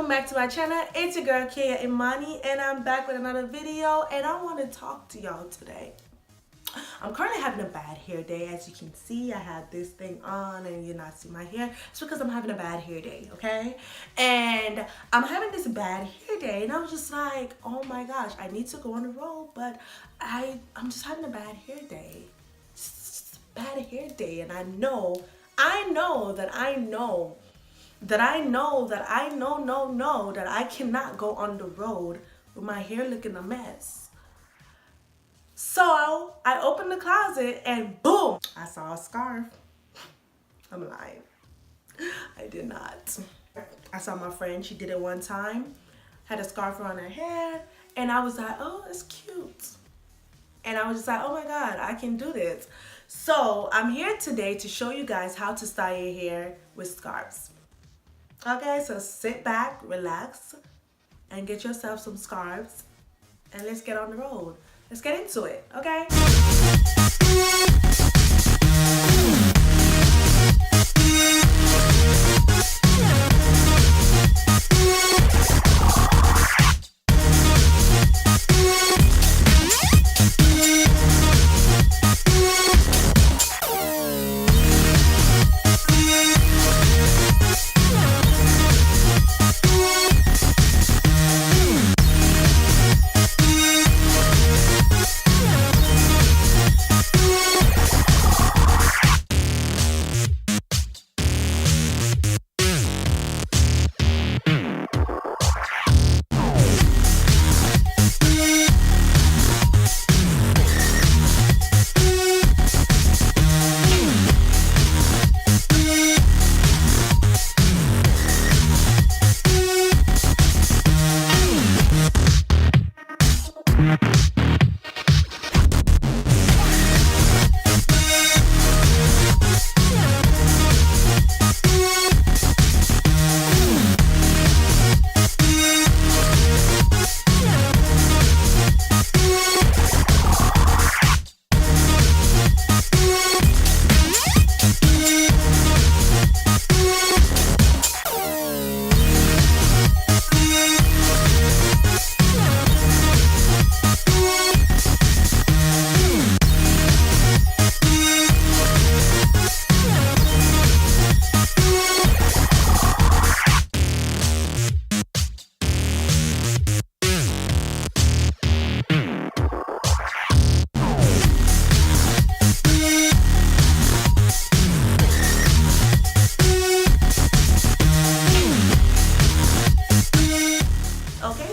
welcome back to my channel. It's your girl Kaya Imani, and I'm back with another video, and I want to talk to y'all today. I'm currently having a bad hair day. As you can see, I have this thing on and you're not seeing my hair. It's because I'm having a bad hair day, okay? And I'm having this bad hair day, and I was just like, oh my gosh, I need to go on the road, but I'm just having a bad hair day. It's a bad hair day, and I know that I cannot go on the road with my hair looking a mess. So I opened the closet and boom, I saw a scarf. I'm lying. I did not. I saw my friend, she did it one time, had a scarf on her hair, and I was like, oh, it's cute. And I was just like, oh my God, I can do this. So I'm here today to show you guys how to style your hair with scarves. Okay, so sit back, relax, and get yourself some scarves, and let's get on the road. Let's get into it, okay?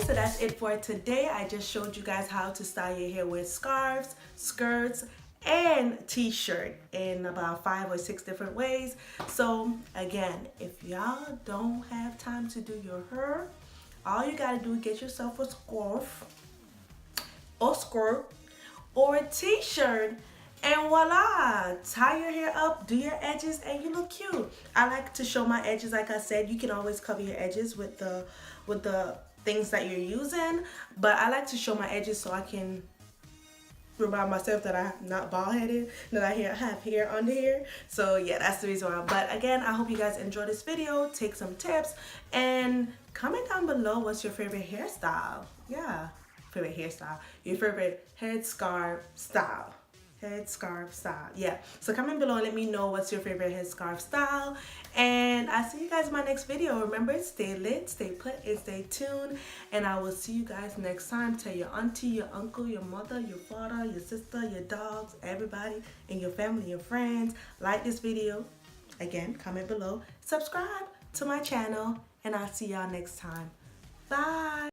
So that's it for today. I just showed you guys how to style your hair with scarves, skirts, and t-shirt in about 5 or 6 different ways. So again, if y'all don't have time to do your hair, all you gotta do is get yourself a scarf or skirt or a t-shirt, and voila, tie your hair up, do your edges, and you look cute. I like to show my edges. Like I said, you can always cover your edges with the things that you're using, but I like to show my edges so I can remind myself that I'm not bald headed, that I have hair under here. So yeah, that's the reason why. But again, I hope you guys enjoy this video, take some tips, and comment down below what's your favorite hairstyle. Yeah, favorite hairstyle, your favorite headscarf style. Headscarf style, yeah. So comment below and let me know what's your favorite headscarf style, and I'll see you guys in my next video. Remember, stay lit, stay put, and stay tuned, and I will see you guys next time. Tell your auntie, your uncle, your mother, your father, your sister, your dogs, everybody in your family, your friends, like this video. Again, comment below, subscribe to my channel, and I'll see y'all next time. Bye.